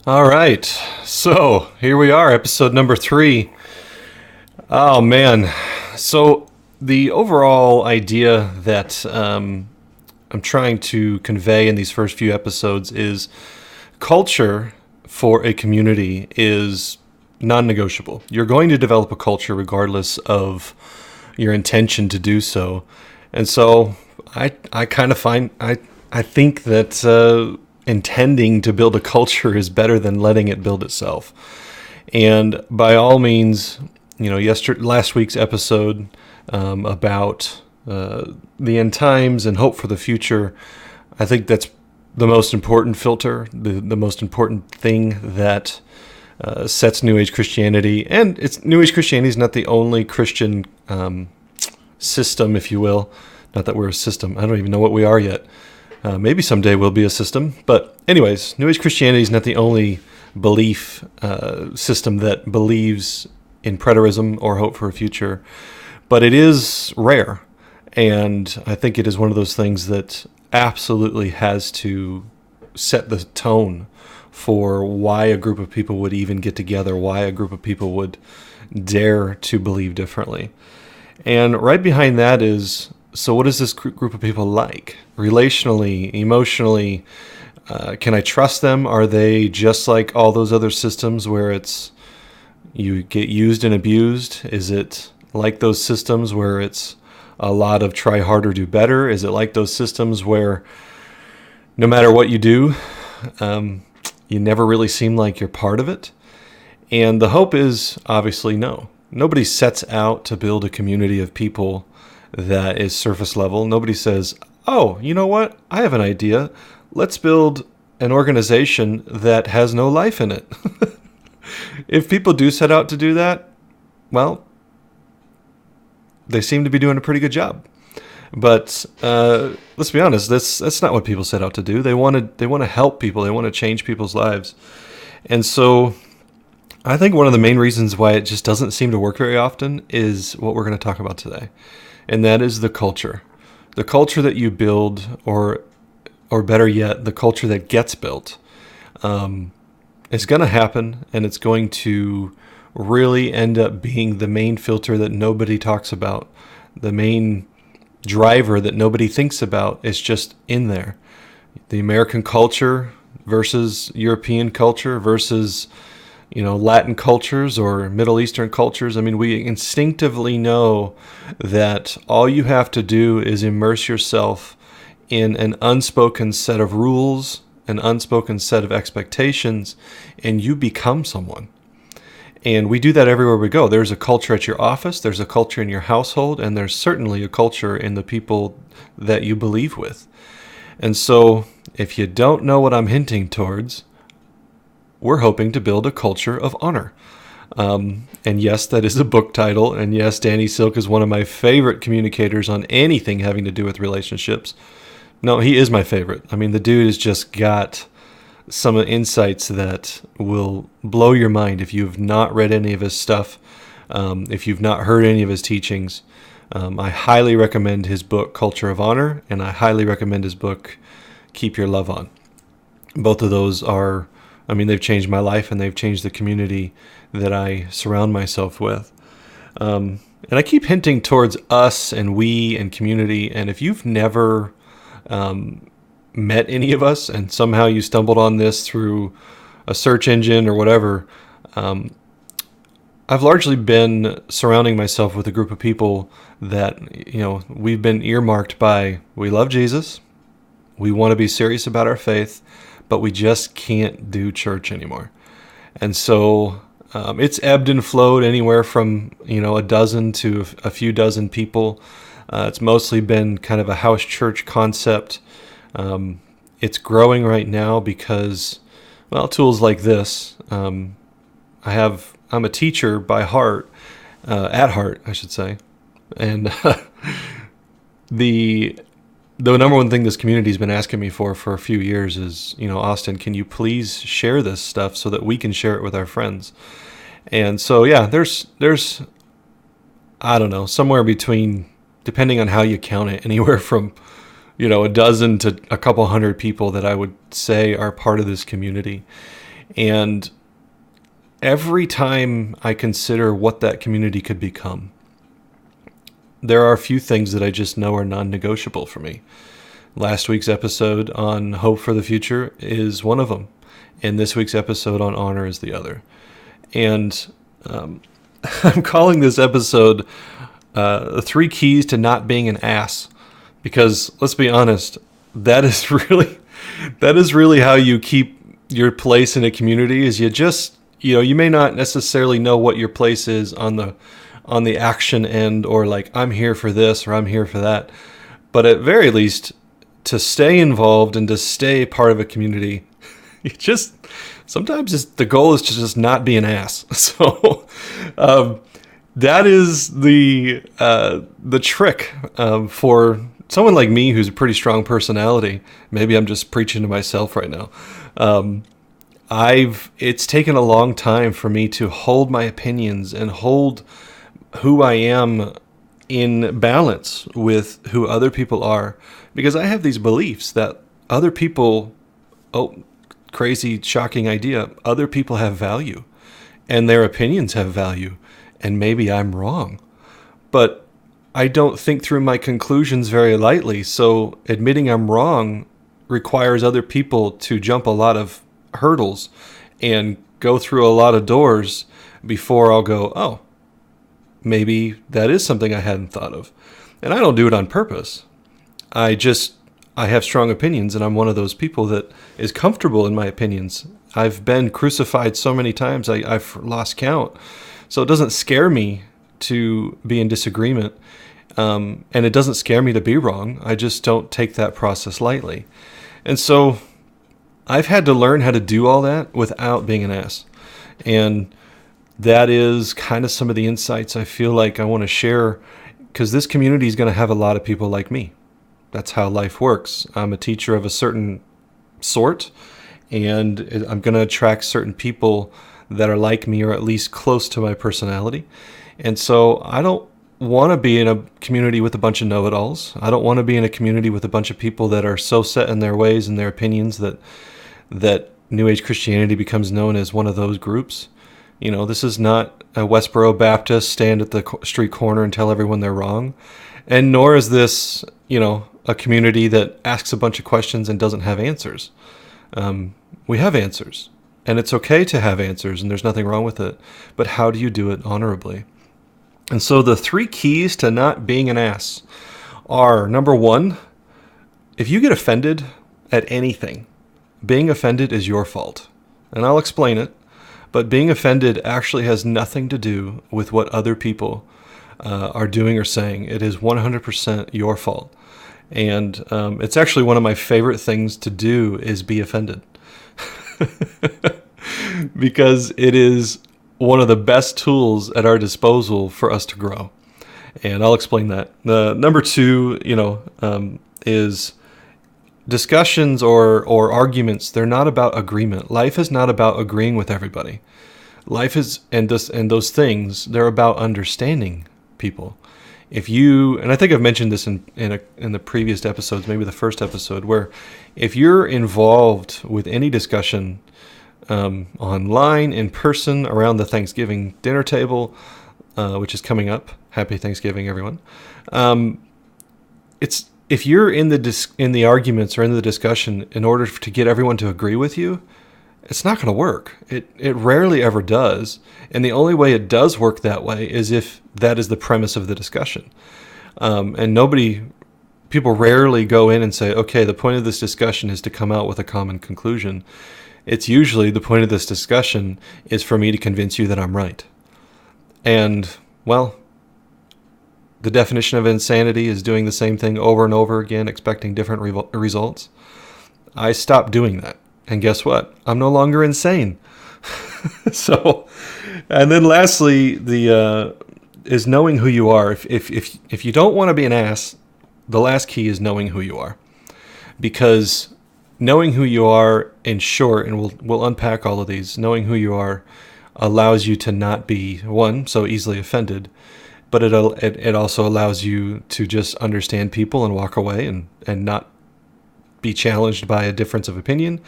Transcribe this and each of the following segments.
All right. So here we are, episode number 3. Oh, man. So the overall idea that I'm trying to convey in these first few episodes is culture for a community is non-negotiable. You're going to develop a culture regardless of your intention to do so. And so I kind of find, I think that intending to build a culture is better than letting it build itself. And by all means, last week's episode about the end times and hope for the future, I think that's the most important filter, the most important thing that sets New Age Christianity. And New Age Christianity is not the only Christian system, if you will. Not that we're a system. I don't even know what we are yet. Maybe someday we'll be a system. But anyways, New Age Christianity is not the only belief system that believes in preterism or hope for a future. But it is rare. And I think it is one of those things that absolutely has to set the tone for why a group of people would even get together, why a group of people would dare to believe differently. And right behind that is, so what is this group of people like? Relationally, emotionally, can I trust them? Are they just like all those other systems where it's you get used and abused? Is it like those systems where it's a lot of try harder, do better? Is it like those systems where no matter what you do, you never really seem like you're part of it? And the hope is obviously no. Nobody sets out to build a community of people that is surface level. Nobody says, oh, you know what? I have an idea. Let's build an organization that has no life in it. If people do set out to do that, well, they seem to be doing a pretty good job. But let's be honest, that's not what people set out to do. They want to help people. They want to change people's lives. And so I think one of the main reasons why it just doesn't seem to work very often is what we're going to talk about today. And that is the culture. The culture that you build, or better yet, the culture that gets built. It's going to happen, and it's going to really end up being the main filter that nobody talks about. The main driver that nobody thinks about is just in there. The American culture versus European culture versus Latin cultures or Middle Eastern cultures. I mean, we instinctively know that all you have to do is immerse yourself in an unspoken set of rules, an unspoken set of expectations, and you become someone. And we do that everywhere we go. There's a culture at your office, there's a culture in your household, and there's certainly a culture in the people that you believe with. And so, if you don't know what I'm hinting towards, we're hoping to build a culture of honor. And yes, that is a book title. And yes, Danny Silk is one of my favorite communicators on anything having to do with relationships. No, he is my favorite. I mean, the dude has just got some insights that will blow your mind if you've not read any of his stuff, if you've not heard any of his teachings. I highly recommend his book, Culture of Honor, and I highly recommend his book, Keep Your Love On. Both of those are, they've changed my life, and they've changed the community that I surround myself with. And I keep hinting towards us and we and community. And if you've never met any of us and somehow you stumbled on this through a search engine or whatever, I've largely been surrounding myself with a group of people that, we've been earmarked by, we love Jesus, we want to be serious about our faith, but we just can't do church anymore. And so it's ebbed and flowed anywhere from, a dozen to a few dozen people. It's mostly been kind of a house church concept. It's growing right now because, tools like this. I'm a teacher by heart, at heart, I should say. And the number one thing this community's been asking me for a few years is, Austin, can you please share this stuff so that we can share it with our friends? And so, yeah, there's I don't know, somewhere between, depending on how you count it, anywhere from, a dozen to a couple hundred people that I would say are part of this community. And every time I consider what that community could become, there are a few things that I just know are non-negotiable for me. Last week's episode on hope for the future is one of them, and this week's episode on honor is the other. And I'm calling this episode 3 Keys to Not Being an Ass, because let's be honest, that is really how you keep your place in a community. Is you may not necessarily know what your place is on the action end, or like, I'm here for this or I'm here for that, but at very least to stay involved and to stay part of a community, sometimes the goal is to just not be an ass. So that is the trick for someone like me who's a pretty strong personality. Maybe I'm just preaching to myself right now. It's taken a long time for me to hold my opinions and hold who I am in balance with who other people are, because I have these beliefs that other people, crazy, shocking idea, other people have value and their opinions have value, and maybe I'm wrong, but I don't think through my conclusions very lightly. So admitting I'm wrong requires other people to jump a lot of hurdles and go through a lot of doors before I'll go, oh, maybe that is something I hadn't thought of. And I don't do it on purpose. I have strong opinions, and I'm one of those people that is comfortable in my opinions. I've been crucified so many times, I've lost count. So it doesn't scare me to be in disagreement, and it doesn't scare me to be wrong. I just don't take that process lightly. And so I've had to learn how to do all that without being an ass. And that is kind of some of the insights I feel like I want to share, because this community is going to have a lot of people like me. That's how life works. I'm a teacher of a certain sort, and I'm going to attract certain people that are like me, or at least close to my personality. And so I don't want to be in a community with a bunch of know-it-alls. I don't want to be in a community with a bunch of people that are so set in their ways and their opinions that New Age Christianity becomes known as one of those groups. This is not a Westboro Baptist stand at the street corner and tell everyone they're wrong. And nor is this, a community that asks a bunch of questions and doesn't have answers. We have answers, and it's okay to have answers, and there's nothing wrong with it. But how do you do it honorably? And so the 3 keys to not being an ass are, number 1, if you get offended at anything, being offended is your fault. And I'll explain it. But being offended actually has nothing to do with what other people are doing or saying. It is 100% your fault. And it's actually one of my favorite things to do is be offended. Because it is one of the best tools at our disposal for us to grow. And I'll explain that. Number 2, is discussions or arguments. They're not about agreement. Life is not about agreeing with everybody. Life is, and those things, they're about understanding people. And I think I've mentioned this in the previous episodes, maybe the first episode, where if you're involved with any discussion, online, in person, around the Thanksgiving dinner table, which is coming up. Happy Thanksgiving, everyone. If you're in the arguments or in the discussion in order to get everyone to agree with you, it's not going to work. It rarely ever does. And the only way it does work that way is if that is the premise of the discussion. And people rarely go in and say, okay, the point of this discussion is to come out with a common conclusion. It's usually the point of this discussion is for me to convince you that I'm right. And, well, the definition of insanity is doing the same thing over and over again, expecting different results. I stopped doing that. And guess what? I'm no longer insane. So, and then lastly, is knowing who you are. If you don't want to be an ass, the last key is knowing who you are. Because knowing who you are, in short, and we'll unpack all of these, knowing who you are allows you to not be, one, so easily offended, but it also allows you to just understand people and walk away and not be challenged by a difference of opinion.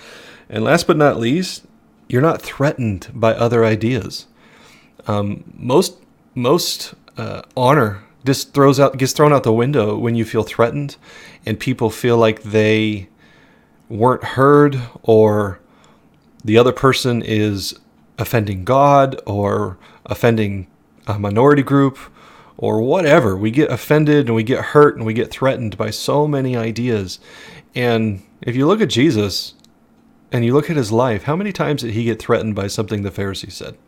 And last but not least, you're not threatened by other ideas. Most honor just gets thrown out the window when you feel threatened, and people feel like they weren't heard, or the other person is offending God or offending a minority group or whatever. We get offended and we get hurt and we get threatened by so many ideas. And if you look at Jesus and you look at his life, how many times did he get threatened by something the Pharisees said?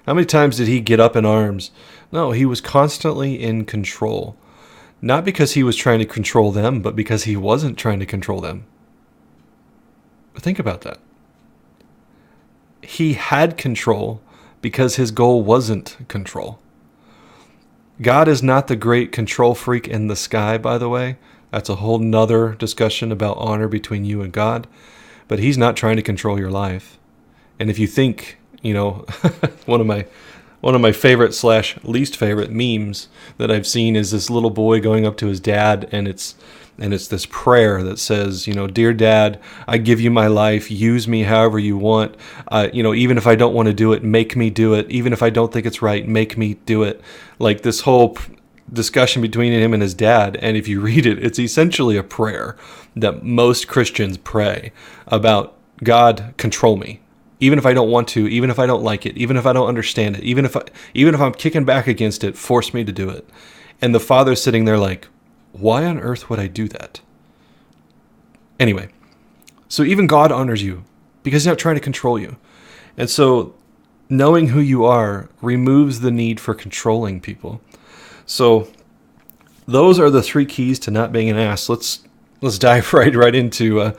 How many times did he get up in arms? No, he was constantly in control. Not because he was trying to control them, but because he wasn't trying to control them. Think about that. He had control because his goal wasn't control. God is not the great control freak in the sky, by the way. That's a whole nother discussion about honor between you and God. But he's not trying to control your life. And if you think, one of my favorite / least favorite memes that I've seen is this little boy going up to his dad, and it's this prayer that says, "Dear Dad, I give you my life. Use me however you want. Even if I don't want to do it, make me do it. Even if I don't think it's right, make me do it." Like this whole discussion between him and his dad. And if you read it, it's essentially a prayer that most Christians pray about: God, control me. Even if I don't want to, even if I don't like it, even if I don't understand it, even if I'm kicking back against it, force me to do it. And the father's sitting there like, why on earth would I do that? Anyway, so even God honors you because he's not trying to control you. And so knowing who you are removes the need for controlling people. So those are the 3 keys to not being an ass. Let's dive right into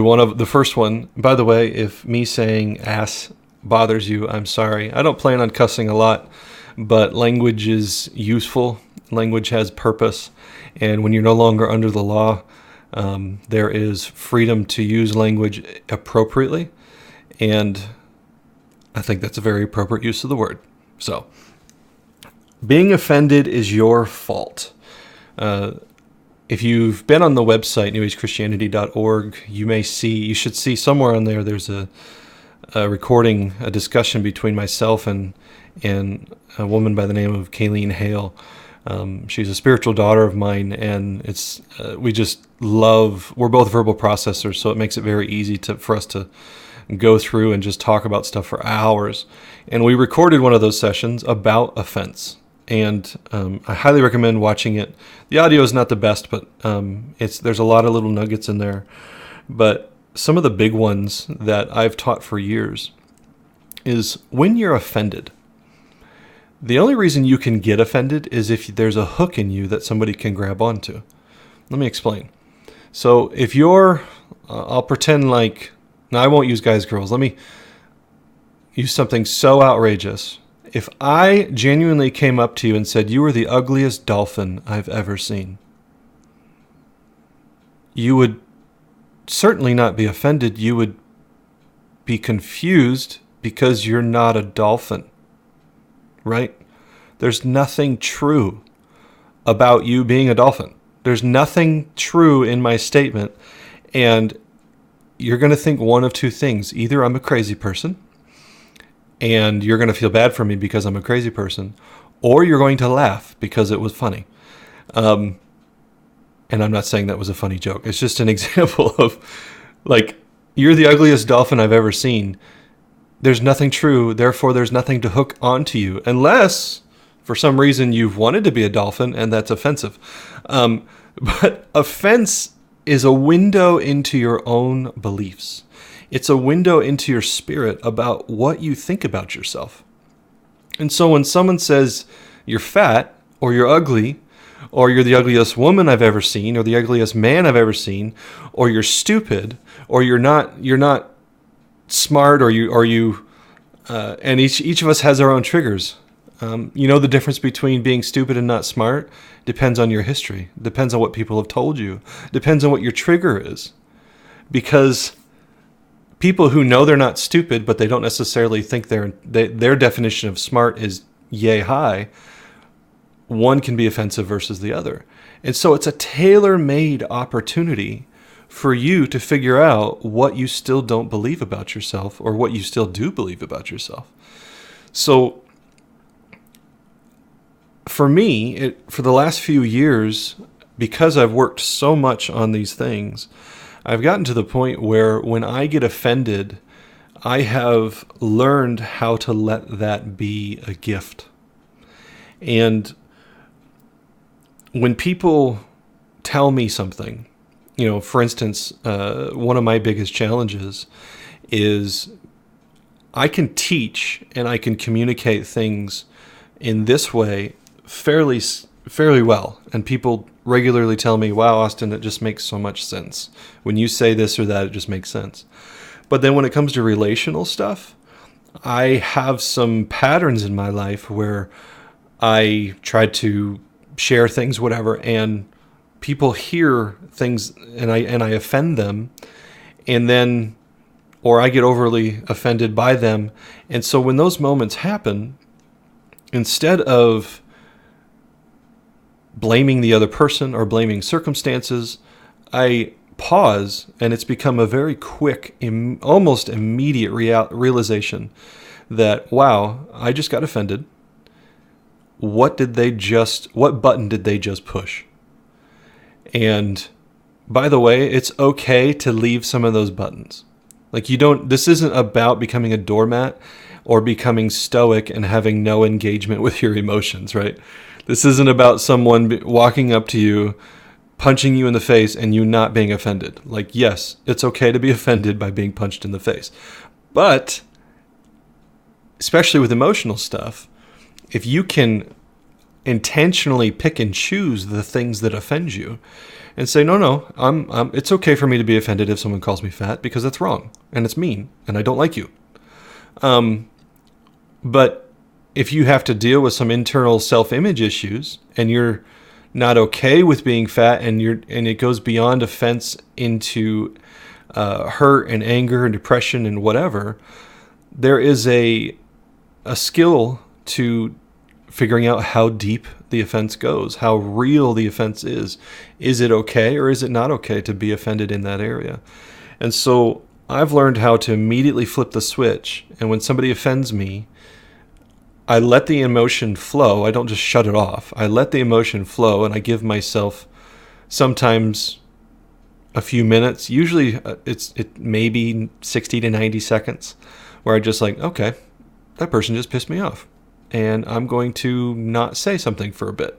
one of the first one. By the way, if me saying ass bothers you, I'm sorry. I don't plan on cussing a lot, but language is useful. Language has purpose. And when you're no longer under the law, there is freedom to use language appropriately. And I think that's a very appropriate use of the word. So, being offended is your fault. If you've been on the website, newagechristianity.org, you should see somewhere on there, there's a recording, a discussion between myself and a woman by the name of Kayleen Hale. She's a spiritual daughter of mine, and we're both verbal processors, so it makes it very easy for us to go through and just talk about stuff for hours. And we recorded one of those sessions about offense. And I highly recommend watching it. The audio is not the best, but there's a lot of little nuggets in there. But some of the big ones that I've taught for years is when you're offended, the only reason you can get offended is if there's a hook in you that somebody can grab onto. Let me explain. So if I'll pretend like, now I won't use guys, girls. Let me use something so outrageous. If I genuinely came up to you and said, you were the ugliest dolphin I've ever seen, you would certainly not be offended. You would be confused because you're not a dolphin, right? There's nothing true about you being a dolphin. There's nothing true in my statement. And you're going to think one of 2 things. Either I'm a crazy person, and you're going to feel bad for me because I'm a crazy person, or you're going to laugh because it was funny. And I'm not saying that was a funny joke. It's just an example of, like, you're the ugliest dolphin I've ever seen. There's nothing true, therefore there's nothing to hook onto you, unless for some reason you've wanted to be a dolphin, and that's offensive. But offense is a window into your own beliefs. It's a window into your spirit about what you think about yourself. And so when someone says you're fat, or you're ugly, or you're the ugliest woman I've ever seen, or the ugliest man I've ever seen, or you're stupid, or you're not smart, and each of us has our own triggers. The difference between being stupid and not smart depends on your history, depends on what people have told you, depends on what your trigger is. Because people who know they're not stupid, but they don't necessarily think their definition of smart is yay high, one can be offensive versus the other. And so it's a tailor-made opportunity for you to figure out what you still don't believe about yourself or what you still do believe about yourself. So for me, for the last few years, because I've worked so much on these things, I've gotten to the point where when I get offended, I have learned how to let that be a gift. And when people tell me something, for instance, one of my biggest challenges is I can teach and I can communicate things in this way fairly well. And people regularly tell me, wow, Austin, it just makes so much sense. When you say this or that, it just makes sense. But then when it comes to relational stuff, I have some patterns in my life where I try to share things, whatever, and people hear things and I offend them, and then, or I get overly offended by them. And so when those moments happen, instead of blaming the other person or blaming circumstances, I pause, and it's become a very quick, almost immediate realization that, wow, I just got offended. What button did they just push? And by the way, it's okay to leave some of those buttons. Like this isn't about becoming a doormat or becoming stoic and having no engagement with your emotions, right? This isn't about someone walking up to you, punching you in the face, and you not being offended. Like, yes, it's okay to be offended by being punched in the face. But, especially with emotional stuff, if you can intentionally pick and choose the things that offend you and say, no, it's okay for me to be offended if someone calls me fat because that's wrong and it's mean and I don't like you. But if you have to deal with some internal self-image issues and you're not okay with being fat and it goes beyond offense into hurt and anger and depression and whatever, there is a skill to figuring out how deep the offense goes, how real the offense is. Is it okay or is it not okay to be offended in that area? And so I've learned how to immediately flip the switch. And when somebody offends me, I let the emotion flow. I don't just shut it off. I let the emotion flow, and I give myself sometimes a few minutes. Usually it maybe 60 to 90 seconds where I just like, okay, that person just pissed me off, and I'm going to not say something for a bit.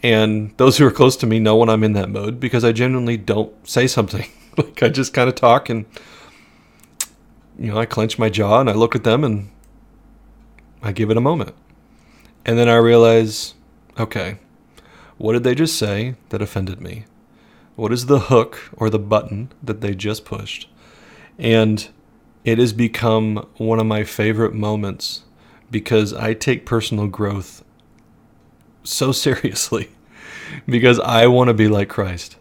And those who are close to me know when I'm in that mode because I genuinely don't say something. Like I just kind of talk and, I clench my jaw and I look at them and I give it a moment. And then I realize, okay, what did they just say that offended me? What is the hook or the button that they just pushed? And it has become one of my favorite moments because I take personal growth so seriously because I want to be like Christ.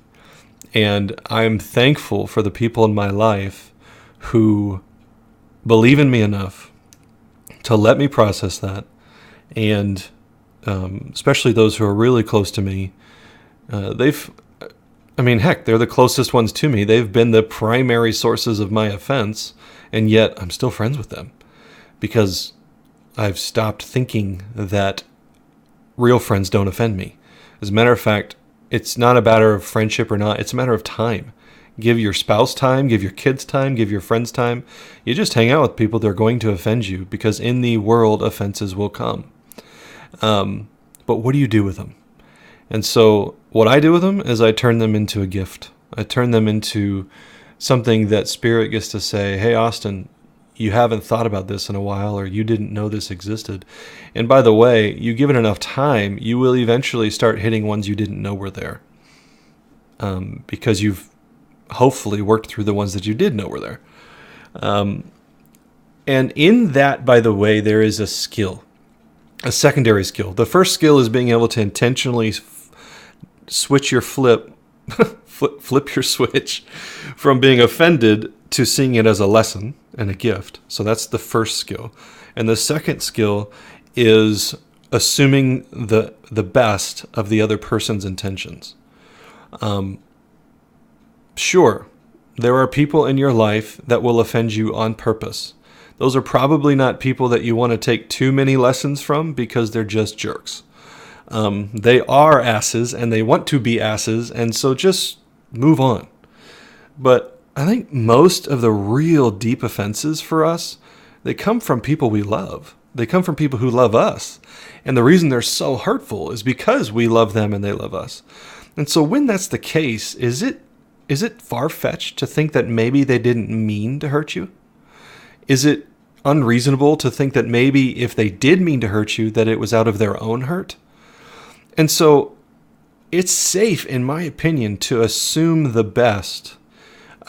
And I'm thankful for the people in my life who believe in me enough to let me process that. And especially those who are really close to me, they're the closest ones to me. They've been the primary sources of my offense, and yet I'm still friends with them because I've stopped thinking that real friends don't offend me. As a matter of fact, it's not a matter of friendship or not. It's a matter of time. Give your spouse time, give your kids time, give your friends time. You just hang out with people that are going to offend you because in the world, offenses will come. But what do you do with them? And so what I do with them is I turn them into a gift. I turn them into something that Spirit gets to say, hey, Austin, you haven't thought about this in a while, or you didn't know this existed. And by the way, you give it enough time, you will eventually start hitting ones you didn't know were there. Because you've hopefully worked through the ones that you did know were there. And in that, by the way, there is a skill, a secondary skill. The first skill is being able to intentionally switch your flip your switch from being offended to seeing it as a lesson and a gift. So that's the first skill. And the second skill is assuming the best of the other person's intentions. Sure, there are people in your life that will offend you on purpose. Those are probably not people that you want to take too many lessons from because they're just jerks. They are asses and they want to be asses, and so just move on. But I think most of the real deep offenses for us, they come from people we love. They come from people who love us. And the reason they're so hurtful is because we love them and they love us. And so when that's the case, is it far-fetched to think that maybe they didn't mean to hurt you? Is it unreasonable to think that maybe if they did mean to hurt you, that it was out of their own hurt? And so it's safe, in my opinion, to assume the best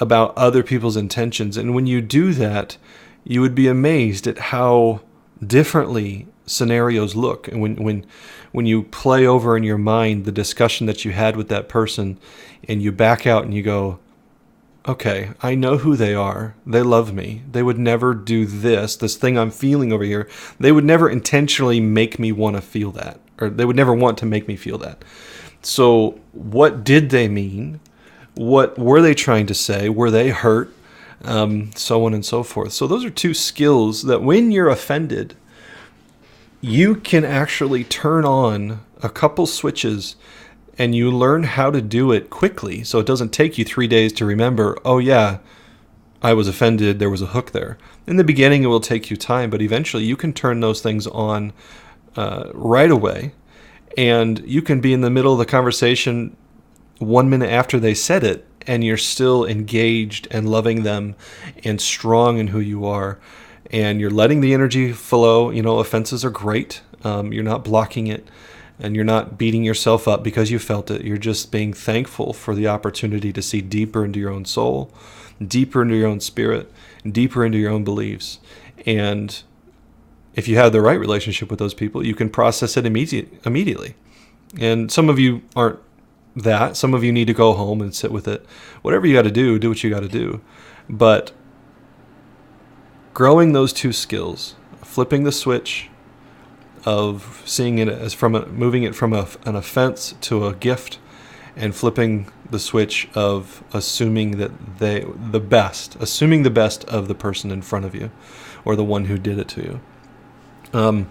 about other people's intentions. And when you do that, you would be amazed at how differently scenarios look. And when you play over in your mind the discussion that you had with that person, and you back out and you go, okay, I know who they are. They love me. They would never do this thing I'm feeling over here. They would never intentionally make me want to feel that, or they would never want to make me feel that. So what did they mean? What were they trying to say? Were they hurt? So on and so forth. So those are two skills that when you're offended, you can actually turn on a couple switches and you learn how to do it quickly. So it doesn't take you 3 days to remember, oh yeah, I was offended, there was a hook there. In the beginning, it will take you time, but eventually you can turn those things on right away. And you can be in the middle of the conversation 1 minute after they said it, and you're still engaged and loving them and strong in who you are. And you're letting the energy flow. You know, offenses are great. You're not blocking it, and you're not beating yourself up because you felt it. You're just being thankful for the opportunity to see deeper into your own soul, deeper into your own spirit, deeper into your own beliefs. And if you have the right relationship with those people, you can process it immediately. And some of you aren't that. Some of you need to go home and sit with it. Whatever you got to do what you got to do. But growing those two skills, flipping the switch of seeing it as moving it from an offense to a gift, and flipping the switch of assuming that assuming the best of the person in front of you, or the one who did it to you.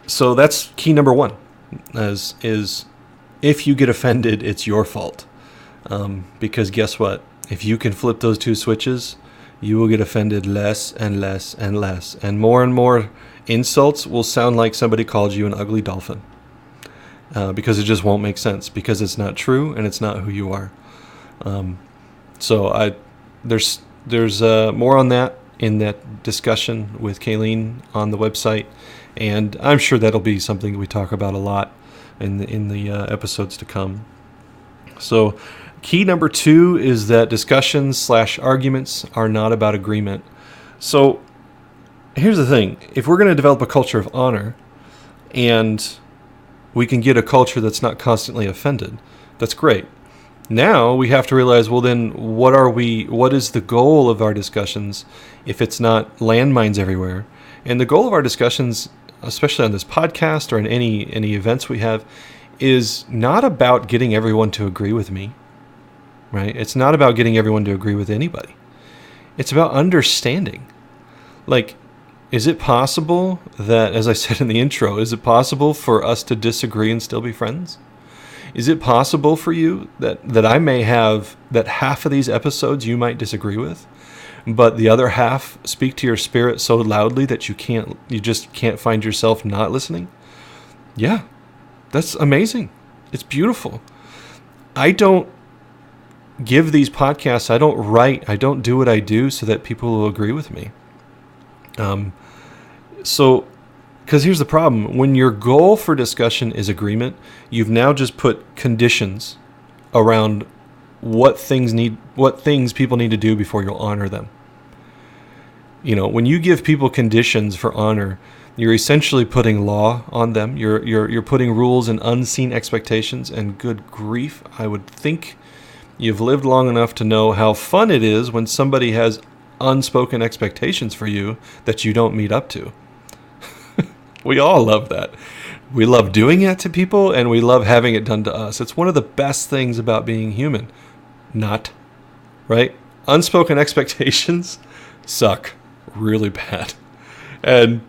So that's key number one, is if you get offended, it's your fault. Because guess what? If you can flip those two switches, you will get offended less and less and less. And more insults will sound like somebody called you an ugly dolphin. Because it just won't make sense. Because it's not true and it's not who you are. So there's more on that in that discussion with Kayleen on the website. And I'm sure that'll be something we talk about a lot in the episodes to come. So key number 2 is that discussions/arguments are not about agreement. So here's the thing. If we're going to develop a culture of honor, and we can get a culture that's not constantly offended, that's great. Now we have to realize, well then, what is the goal of our discussions if it's not landmines everywhere? And the goal of our discussions, especially on this podcast or in any events we have, is not about getting everyone to agree with me, right? It's not about getting everyone to agree with anybody. It's about understanding. Like, is it possible that, as I said in the intro, is it possible for us to disagree and still be friends? Is it possible for you that I may have, that half of these episodes you might disagree with, but the other half speak to your spirit so loudly that you just can't find yourself not listening? Yeah, that's amazing. It's beautiful. I don't give these podcasts, I don't do what I do so that people will agree with me. Because here's the problem. When your goal for discussion is agreement, you've now just put conditions around what things people need to do before you'll honor them. You know, when you give people conditions for honor, you're essentially putting law on them. You're putting rules and unseen expectations. And good grief, I would think you've lived long enough to know how fun it is when somebody has unspoken expectations for you that you don't meet up to. We all love that. We love doing it to people, and we love having it done to us. It's one of the best things about being human. Not right? Unspoken expectations suck really bad. And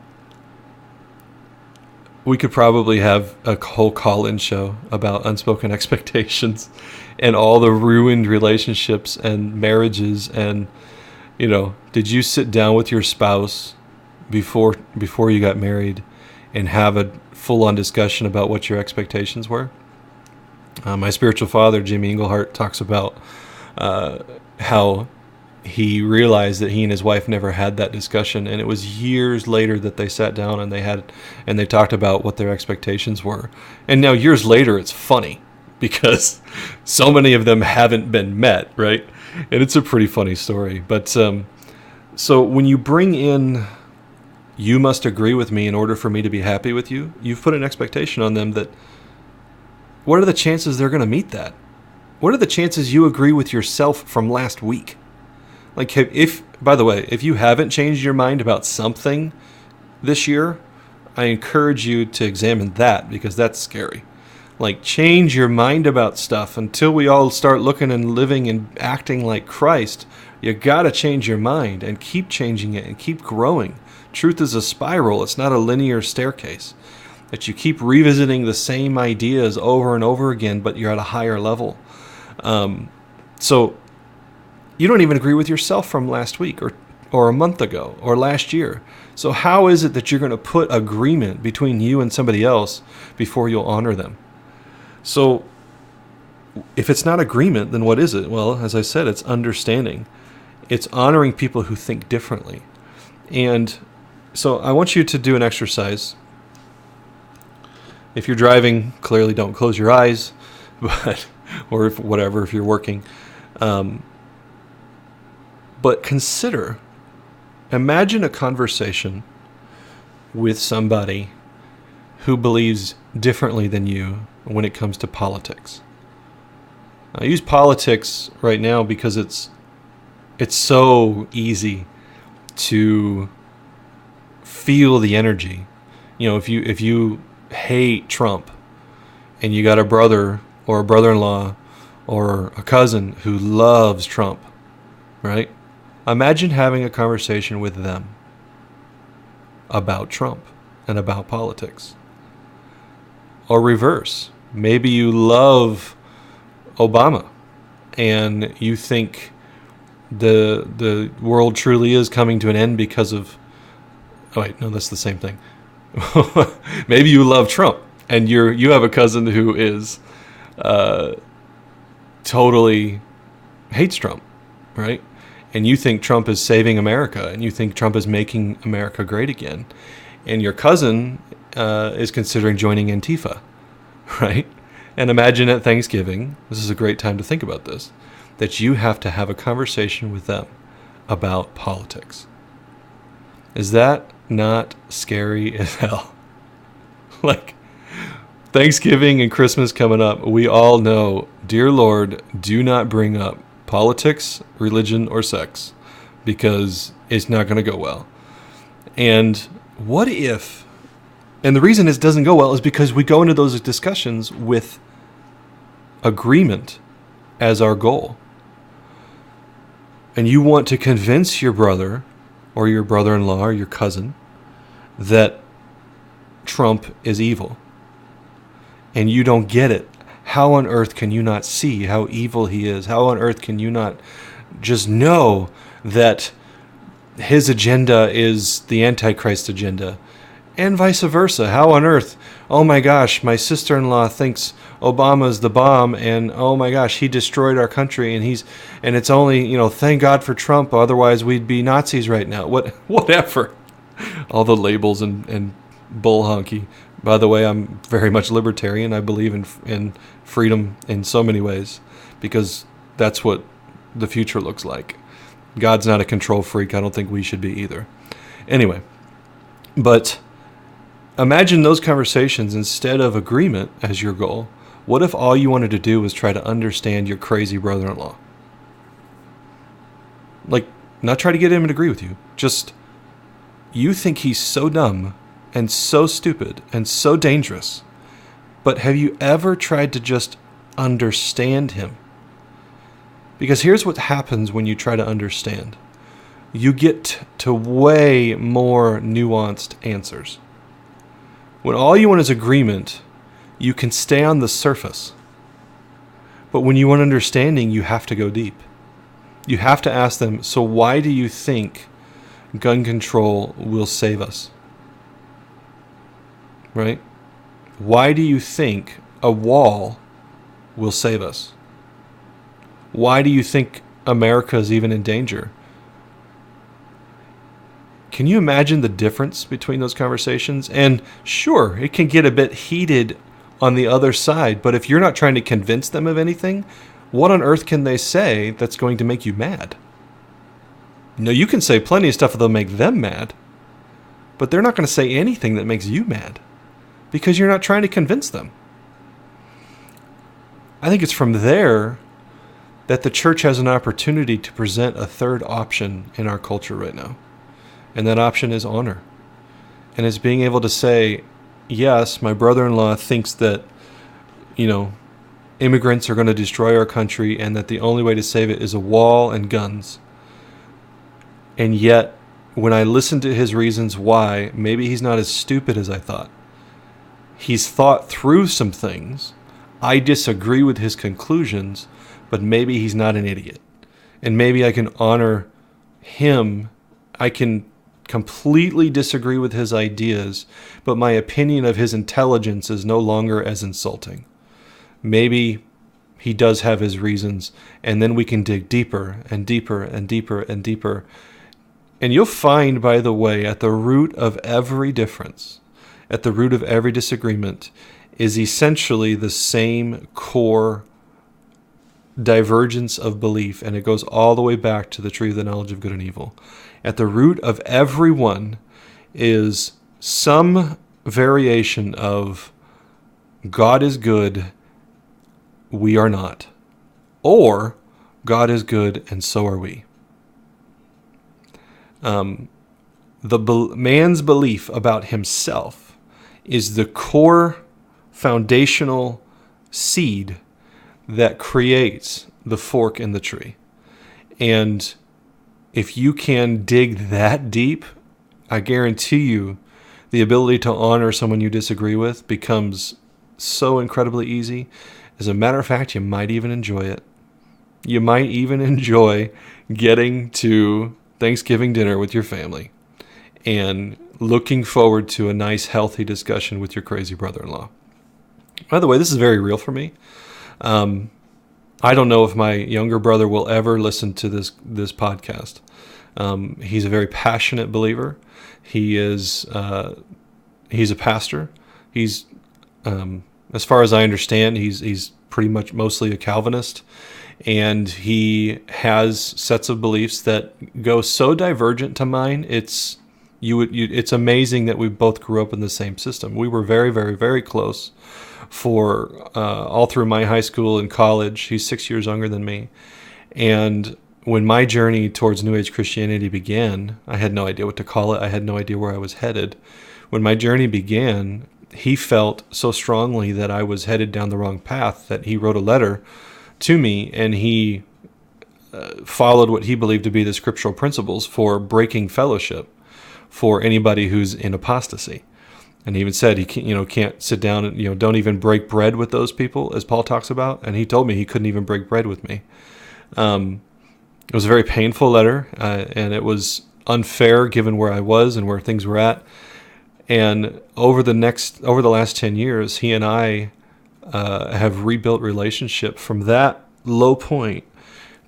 we could probably have a whole call-in show about unspoken expectations and all the ruined relationships and marriages. And, did you sit down with your spouse before you got married and have a full-on discussion about what your expectations were? My spiritual father, Jimmy Englehart, talks about how he realized that he and his wife never had that discussion, and it was years later that they sat down and they talked about what their expectations were. And now years later, it's funny because so many of them haven't been met, right? And it's a pretty funny story. But so when you bring in, you must agree with me in order for me to be happy with you, you've put an expectation on them that, what are the chances they're going to meet that? What are the chances you agree with yourself from last week? Like, by the way, if you haven't changed your mind about something this year, I encourage you to examine that, because that's scary. Like, change your mind about stuff until we all start looking and living and acting like Christ. You got to change your mind and keep changing it and keep growing. Truth is a spiral. It's not a linear staircase. That you keep revisiting the same ideas over and over again, but you're at a higher level. So you don't even agree with yourself from last week or a month ago or last year. So how is it that you're going to put agreement between you and somebody else before you'll honor them? So if it's not agreement, then what is it? Well, as I said, it's understanding. It's honoring people who think differently. And so I want you to do an exercise. If you're driving, clearly don't close your eyes, or if you're working. But imagine a conversation with somebody who believes differently than you when it comes to politics. I use politics right now because it's so easy to feel the energy. If you hate Trump and you got a brother or a brother-in-law or a cousin who loves Trump, right? Imagine having a conversation with them about Trump and about politics. Or reverse. Maybe you love Obama and you think the world truly is coming to an end because of... Oh, wait, no, that's the same thing. Maybe you love Trump and you have a cousin who is totally hates Trump, right? And you think Trump is saving America, and you think Trump is making America great again. And your cousin is considering joining Antifa, right? And imagine at Thanksgiving, this is a great time to think about this, that you have to have a conversation with them about politics. Is that not scary as hell? Like, Thanksgiving and Christmas coming up, we all know, dear Lord, do not bring up politics, religion, or sex, because it's not going to go well. And what if, and the reason it doesn't go well is because we go into those discussions with agreement as our goal. And you want to convince your brother or your brother-in-law or your cousin that Trump is evil. And you don't get it. How on earth can you not see how evil he is? How on earth can you not just know that his agenda is the Antichrist agenda? And vice versa. How on earth, oh my gosh, my sister-in-law thinks Obama's the bomb, and oh my gosh, he destroyed our country, and it's only, thank God for Trump, otherwise we'd be Nazis right now. Whatever. All the labels and bull honky. By the way, I'm very much libertarian. I believe in freedom in so many ways, because that's what the future looks like. God's not a control freak. I don't think we should be either. Anyway, but imagine those conversations instead of agreement as your goal. What if all you wanted to do was try to understand your crazy brother-in-law? Like, not try to get him to agree with you. Just, you think he's so dumb and so stupid and so dangerous. But have you ever tried to just understand him? Because here's what happens when you try to understand. You get to way more nuanced answers. When all you want is agreement, you can stay on the surface. But when you want understanding, you have to go deep. You have to ask them, so why do you think gun control will save us? Right? Why do you think a wall will save us? Why do you think America is even in danger? Can you imagine the difference between those conversations? And sure, it can get a bit heated on the other side, but if you're not trying to convince them of anything, what on earth can they say that's going to make you mad? No, you can say plenty of stuff that'll make them mad, but they're not going to say anything that makes you mad because you're not trying to convince them. I think it's from there that the church has an opportunity to present a third option in our culture right now. And that option is honor. And it's being able to say, yes, my brother-in-law thinks that, immigrants are going to destroy our country and that the only way to save it is a wall and guns. And yet, when I listen to his reasons why, maybe he's not as stupid as I thought. He's thought through some things. I disagree with his conclusions, but maybe he's not an idiot. And maybe I can honor him. I can completely disagree with his ideas, but my opinion of his intelligence is no longer as insulting. Maybe he does have his reasons, and then we can dig deeper and deeper and deeper and deeper. And you'll find, by the way, at the root of every difference, at the root of every disagreement, is essentially the same core divergence of belief, and it goes all the way back to the tree of the knowledge of good and evil. At the root of every one is some variation of God is good, we are not. Or God is good and so are we. Man's belief about himself is the core foundational seed that creates the fork in the tree. And if you can dig that deep, I guarantee you the ability to honor someone you disagree with becomes so incredibly easy. As a matter of fact, you might even enjoy it. You might even enjoy getting to Thanksgiving dinner with your family and looking forward to a nice, healthy discussion with your crazy brother-in-law. By the way, this is very real for me. I don't know if my younger brother will ever listen to this podcast. He's a very passionate believer. He's a pastor. He's, as far as I understand, he's pretty much mostly a Calvinist, and he has sets of beliefs that go so divergent to mine. It's amazing that we both grew up in the same system. We were very, very, very close for all through my high school and college. He's 6 years younger than me. And when my journey towards New Age Christianity began, I had no idea what to call it. I had no idea where I was headed. When my journey began, he felt so strongly that I was headed down the wrong path that he wrote a letter to me, and he followed what he believed to be the scriptural principles for breaking fellowship for anybody who's in apostasy. And he even said he can't sit down and don't even break bread with those people, as Paul talks about. And he told me he couldn't even break bread with me. It was a very painful letter, and it was unfair given where I was and where things were at. And over the last 10 years, he and I have rebuilt relationship from that low point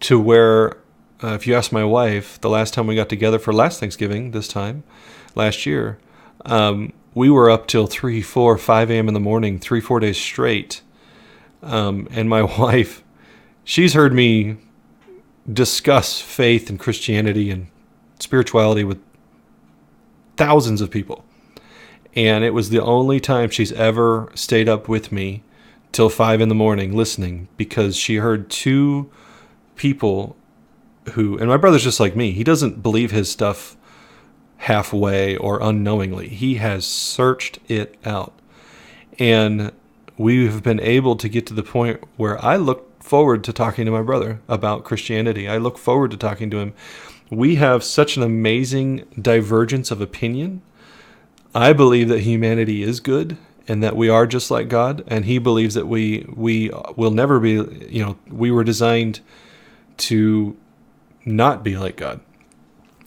to where, if you ask my wife, the last time we got together for last Thanksgiving, last year, we were up till 3, 4, 5 a.m. in the morning, 3-4 days straight. And my wife, she's heard me discuss faith and Christianity and spirituality with thousands of people. And it was the only time she's ever stayed up with me till 5 in the morning listening, because she heard two people who, and my brother's just like me, he doesn't believe his stuff halfway or unknowingly. He has searched it out. And we've been able to get to the point where I look forward to talking to my brother about Christianity. I look forward to talking to him. We have such an amazing divergence of opinion. I believe that humanity is good and that we are just like God, and he believes that we will never be, we were designed to not be like God.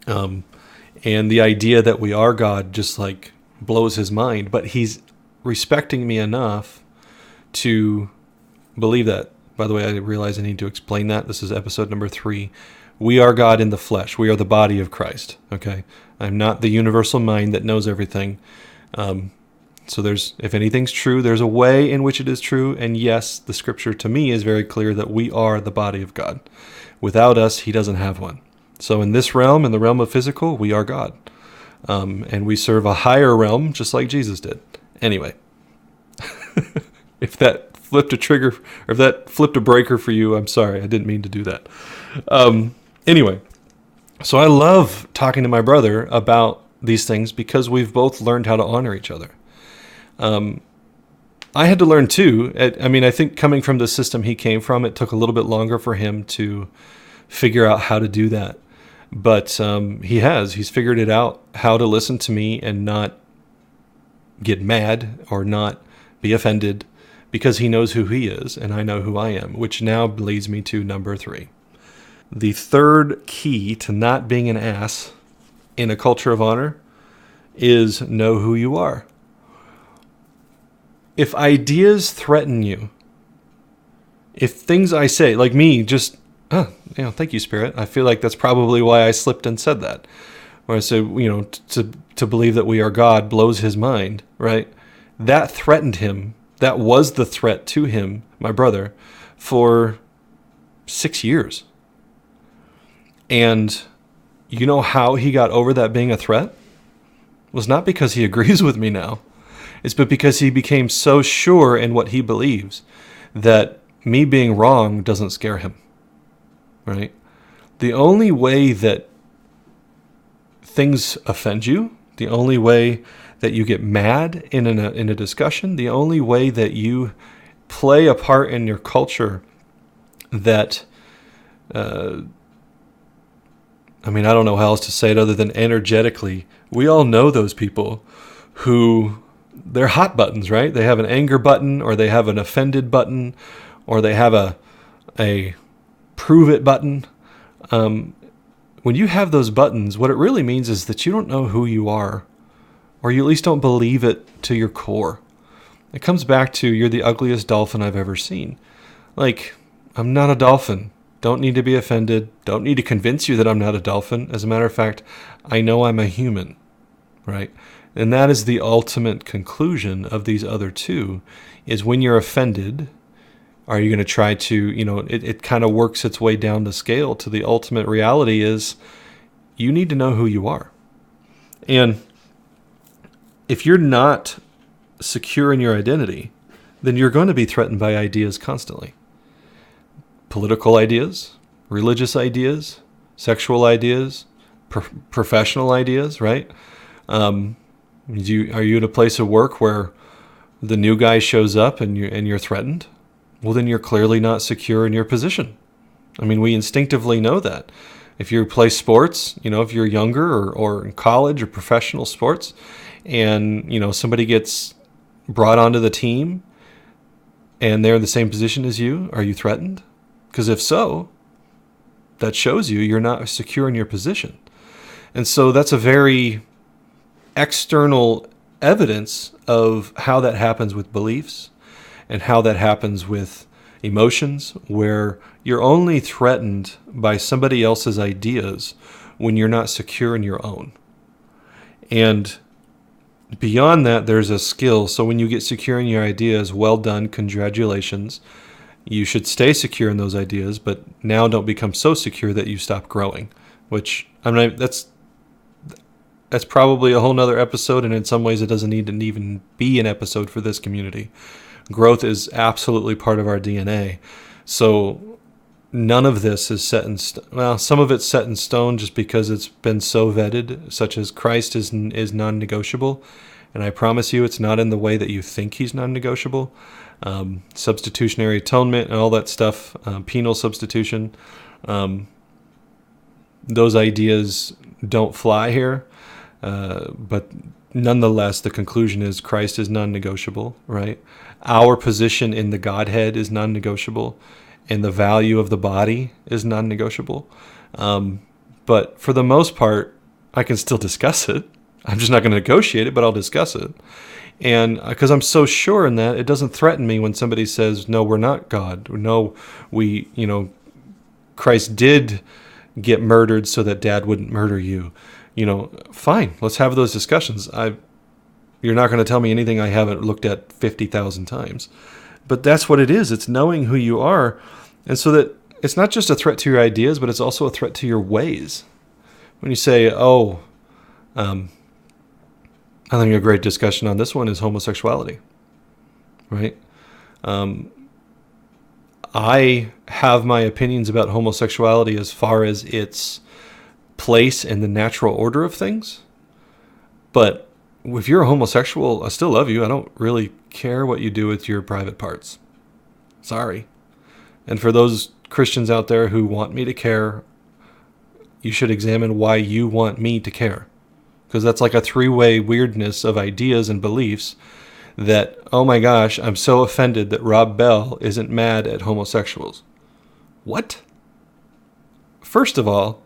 And the idea that we are God just like blows his mind, but he's respecting me enough to believe that. By the way, I realize I need to explain that. This is episode number 3. We are God in the flesh. We are the body of Christ. Okay. I'm not the universal mind that knows everything. So if anything's true, there's a way in which it is true. And yes, the scripture to me is very clear that we are the body of God. Without us, he doesn't have one. So in this realm, in the realm of physical, we are God. And we serve a higher realm, just like Jesus did. Anyway, if that flipped a trigger, or if that flipped a breaker for you, I'm sorry. I didn't mean to do that. Anyway, so I love talking to my brother about these things because we've both learned how to honor each other. I had to learn too. I think coming from the system he came from, it took a little bit longer for him to figure out how to do that. But he's figured it out, how to listen to me and not get mad or not be offended, because he knows who he is and I know who I am, which now leads me to number 3. The third key to not being an ass in a culture of honor is know who you are. If ideas threaten you, if things I say, like me, just, thank you, Spirit. I feel like that's probably why I slipped and said that. Where I said, to believe that we are God blows his mind, right? That threatened him. That was the threat to him, my brother, for 6 years. And you know how he got over that being a threat? It was not because he agrees with me now. It's but because he became so sure in what he believes that me being wrong doesn't scare him, right? The only way that things offend you, the only way that you get mad in a discussion, the only way that you play a part in your culture that, I don't know how else to say it other than energetically. We all know those people who, they're hot buttons, right? They have an anger button, or they have an offended button, or they have a prove it button. When you have those buttons, what it really means is that you don't know who you are, or you at least don't believe it to your core. It comes back to, you're the ugliest dolphin I've ever seen. Like, I'm not a dolphin. Don't need to be offended. Don't need to convince you that I'm not a dolphin. As a matter of fact, I know I'm a human, right? And that is the ultimate conclusion of these other two, is when you're offended, are you going to try to, it kind of works its way down the scale to the ultimate reality is you need to know who you are. And if you're not secure in your identity, then you're going to be threatened by ideas constantly. Political ideas, religious ideas, sexual ideas, professional ideas, right? Are you in a place of work where the new guy shows up and you're threatened? Well, then you're clearly not secure in your position. We instinctively know that. If you play sports, if you're younger or in college or professional sports, and somebody gets brought onto the team and they're in the same position as you, are you threatened? Because if so, that shows you're not secure in your position. And so that's a very external evidence of how that happens with beliefs and how that happens with emotions, where you're only threatened by somebody else's ideas when you're not secure in your own. And beyond that, there's a skill. So when you get secure in your ideas, well done, congratulations. You should stay secure in those ideas, but now don't become so secure that you stop growing, which that's probably a whole nother episode. And in some ways it doesn't need to even be an episode for this community. Growth is absolutely part of our DNA. So none of this is set in stone. Well, some of it's set in stone just because it's been so vetted, such as Christ is non-negotiable. And I promise you, it's not in the way that you think he's non-negotiable. Substitutionary atonement and all that stuff, penal substitution, those ideas don't fly here. But nonetheless, the conclusion is Christ is non-negotiable, right? Our position in the Godhead is non-negotiable, and the value of the body is non-negotiable. But for the most part, I can still discuss it. I'm just not going to negotiate it, but I'll discuss it. And because I'm so sure in that, it doesn't threaten me when somebody says, no, we're not God. No, Christ did get murdered so that Dad wouldn't murder you. Fine, let's have those discussions. You're not going to tell me anything I haven't looked at 50,000 times. But that's what it is. It's knowing who you are. And so that it's not just a threat to your ideas, but it's also a threat to your ways. When you say, I think a great discussion on this one is homosexuality, right? I have my opinions about homosexuality as far as its place in the natural order of things. But if you're a homosexual, I still love you. I don't really care what you do with your private parts. Sorry. And for those Christians out there who want me to care, you should examine why you want me to care. Because that's like a three-way weirdness of ideas and beliefs that, oh my gosh, I'm so offended that Rob Bell isn't mad at homosexuals. What? First of all,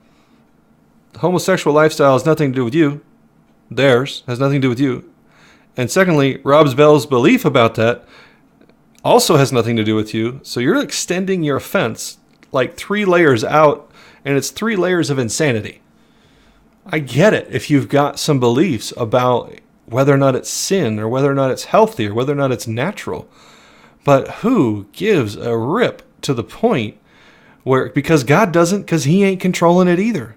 the homosexual lifestyle has nothing to do with you. Theirs has nothing to do with you. And secondly, Rob Bell's belief about that also has nothing to do with you. So you're extending your offense like 3 layers out, and it's 3 layers of insanity. I get it if you've got some beliefs about whether or not it's sin or whether or not it's healthy or whether or not it's natural. But who gives a rip to the point where, because God doesn't, because he ain't controlling it either.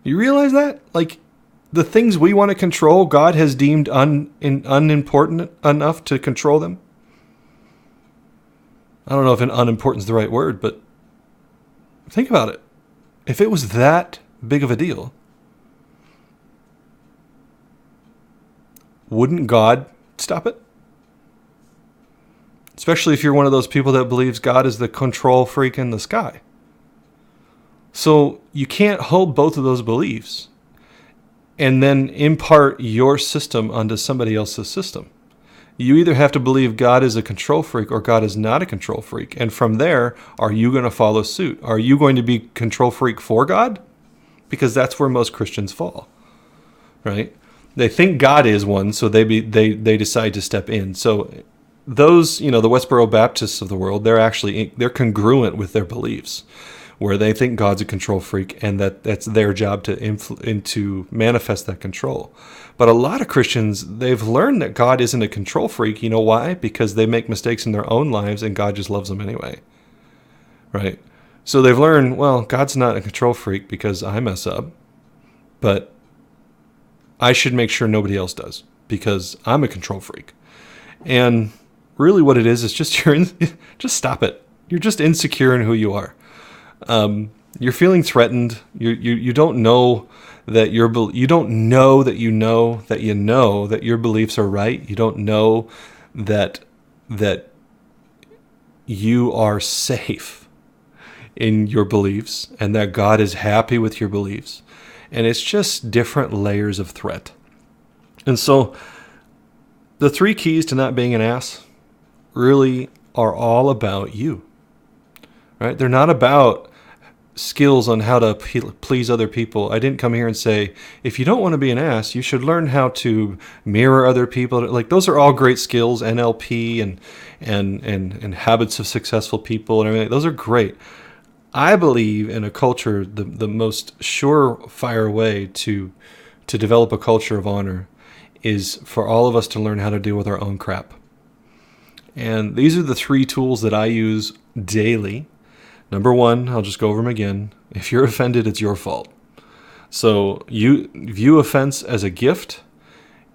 You realize that? Like, the things we want to control, God has deemed unimportant enough to control them. I don't know if unimportant is the right word, but think about it. If it was that big of a deal, wouldn't God stop it? Especially if you're one of those people that believes God is the control freak in the sky. So you can't hold both of those beliefs and then impart your system onto somebody else's system. You either have to believe God is a control freak or God is not a control freak. And from there, are you going to follow suit? Are you going to be control freak for God? Because that's where most Christians fall, right? They think God is one, so they decide to step in. So those, the Westboro Baptists of the world, they're congruent with their beliefs, where they think God's a control freak and that's their job to manifest that control. But a lot of Christians, they've learned that God isn't a control freak. You know why? Because they make mistakes in their own lives and God just loves them anyway, right? So they've learned, well, God's not a control freak because I mess up, but I should make sure nobody else does because I'm a control freak. And really what it is just just stop it. You're just insecure in who you are. You're feeling threatened. You don't know that you don't know that you know that your beliefs are right. You don't know that you are safe in your beliefs and that God is happy with your beliefs. And it's just different layers of threat. And so the 3 keys to not being an ass really are all about you, right? They're not about skills on how to please other people. I didn't come here and say, if you don't want to be an ass, you should learn how to mirror other people. Like, those are all great skills, NLP and habits of successful people and everything. Those are great. I believe in a culture, the most surefire way to develop a culture of honor is for all of us to learn how to deal with our own crap. And these are the 3 tools that I use daily. Number 1, I'll just go over them again. If you're offended, it's your fault. So you view offense as a gift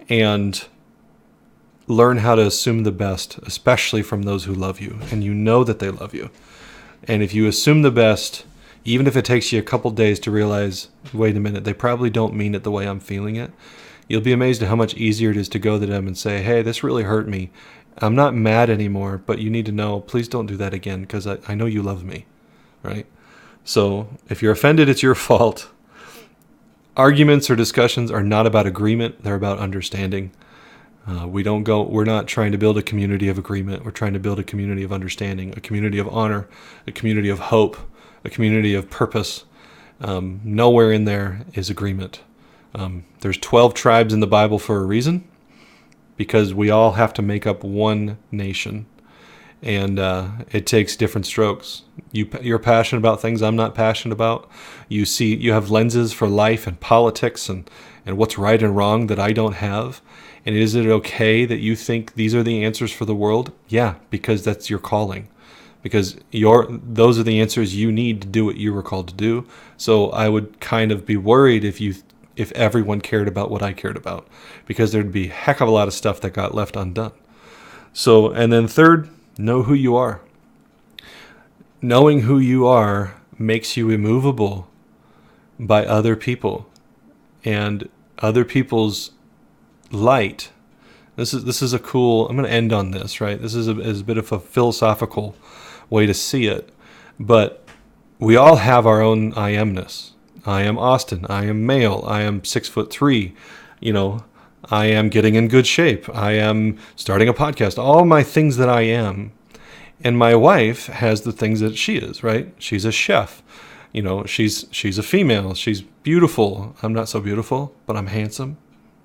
and learn how to assume the best, especially from those who love you and you know that they love you. And if you assume the best, even if it takes you a couple days to realize, wait a minute, they probably don't mean it the way I'm feeling it, you'll be amazed at how much easier it is to go to them and say, hey, this really hurt me. I'm not mad anymore, but you need to know, please don't do that again, because I know you love me, right? So if you're offended, it's your fault. Arguments or discussions are not about agreement. They're about understanding. We're not trying to build a community of agreement. We're trying to build a community of understanding, a community of honor, a community of hope, a community of purpose. Nowhere in there is agreement. There's 12 tribes in the Bible for a reason, because we all have to make up one nation. And it takes different strokes. You're passionate about things I'm not passionate about. You have lenses for life and politics and what's right and wrong that I don't have. And is it okay that you think these are the answers for the world? Yeah, because that's your calling. Because those are the answers you need to do what you were called to do. So I would kind of be worried if everyone cared about what I cared about, because there'd be a heck of a lot of stuff that got left undone. So, and then third, know who you are. Knowing who you are makes you immovable by other people and other people's light. This is a cool, I'm going to end on this, right? This is a bit of a philosophical way to see it, but we all have our own I amness. I am Austin. I am male. I am 6'3". I am getting in good shape. I am starting a podcast. All my things that I am. And my wife has the things that she is, right? She's a chef. She's a female. She's beautiful. I'm not so beautiful, but I'm handsome.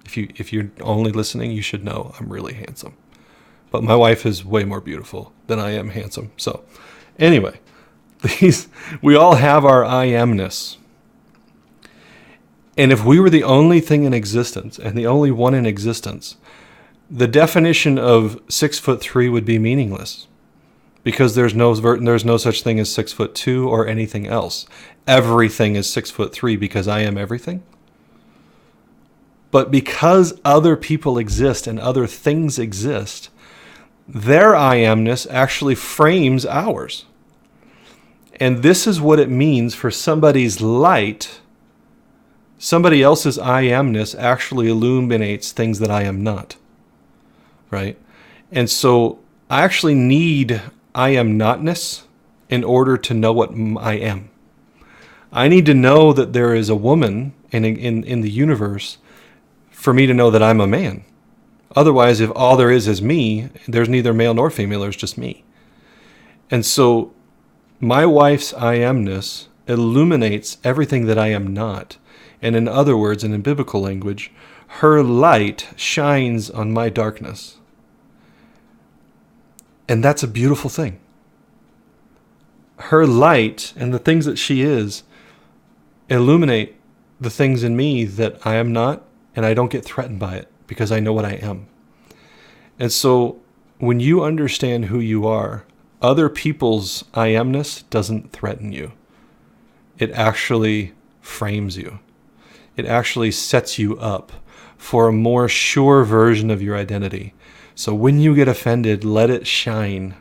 If you're only listening, you should know I'm really handsome. But my wife is way more beautiful than I am handsome. So anyway, we all have our I amness. And if we were the only thing in existence and the only one in existence, the definition of 6'3" would be meaningless, because there's no such thing as 6'2" or anything else. Everything is 6'3" because I am everything. But because other people exist and other things exist, their I amness actually frames ours. And this is what it means for somebody's light. Somebody else's I amness actually illuminates things that I am not, right? And so I actually need I am notness in order to know what I am. I need to know that there is a woman in the universe for me to know that I'm a man. Otherwise, if all there is me, there's neither male nor female, there's just me. And so my wife's I amness illuminates everything that I am not. And in other words, and in biblical language, her light shines on my darkness. And that's a beautiful thing. Her light and the things that she is illuminate the things in me that I am not, and I don't get threatened by it because I know what I am. And so when you understand who you are, other people's I amness doesn't threaten you. It actually frames you. It actually sets you up for a more sure version of your identity. So when you get offended, let it shine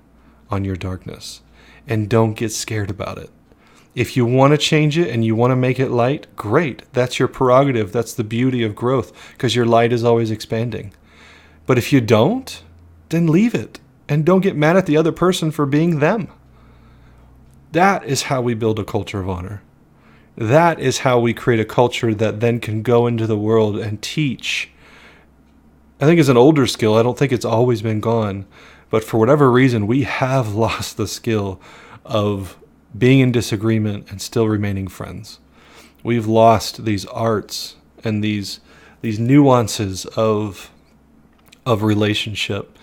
on your darkness and don't get scared about it. If you want to change it and you want to make it light, great. That's your prerogative. That's the beauty of growth, because your light is always expanding. But if you don't, then leave it and don't get mad at the other person for being them. That is how we build a culture of honor. That is how we create a culture that then can go into the world and teach. I think it's an older skill. I don't think it's always been gone. But for whatever reason, we have lost the skill of being in disagreement and still remaining friends. We've lost these arts and these nuances of relationship.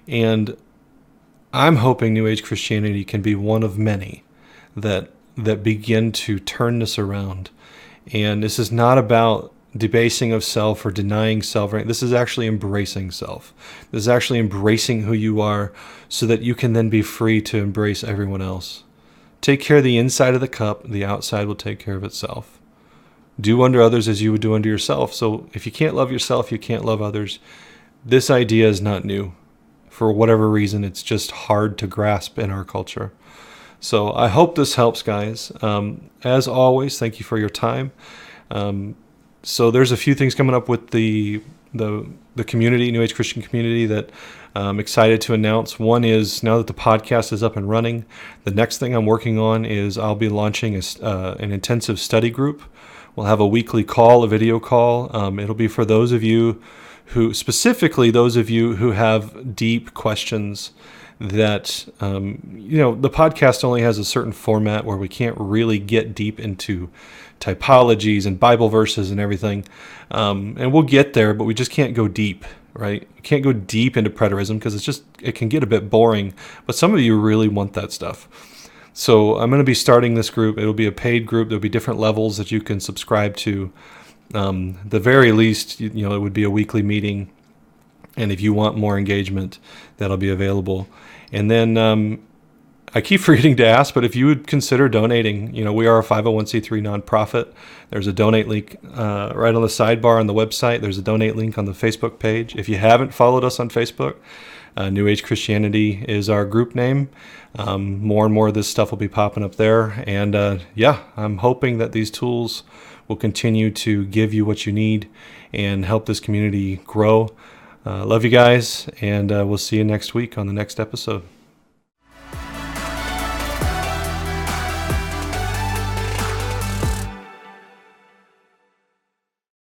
And I'm hoping New Age Christianity can be one of many that begin to turn this around. And this is not about debasing of self or denying self. Right? This is actually embracing self. This is actually embracing who you are so that you can then be free to embrace everyone else. Take care of the inside of the cup. The outside will take care of itself. Do unto others as you would do unto yourself. So if you can't love yourself, you can't love others. This idea is not new. For whatever reason, it's just hard to grasp in our culture. So I hope this helps, guys. As always, thank you for your time. So there's a few things coming up with the community, New Age Christian community, that I'm excited to announce. One is, now that the podcast is up and running, the next thing I'm working on is I'll be launching an intensive study group. We'll have a weekly call, a video call. It'll be for those of you specifically those of you who have deep questions that, the podcast only has a certain format where we can't really get deep into typologies and Bible verses and everything. And we'll get there, but we just can't go deep, right? We can't go deep into preterism because it can get a bit boring, but some of you really want that stuff. So I'm going to be starting this group. It'll be a paid group. There'll be different levels that you can subscribe to. The very least, it would be a weekly meeting. And if you want more engagement, that'll be available. And then I keep forgetting to ask, but if you would consider donating, we are a 501c3 nonprofit. There's a donate link right on the sidebar on the website. There's a donate link on the Facebook page. If you haven't followed us on Facebook, New Age Christianity is our group name. More and more of this stuff will be popping up there. And I'm hoping that these tools will continue to give you what you need and help this community grow. Love you guys, and we'll see you next week on the next episode.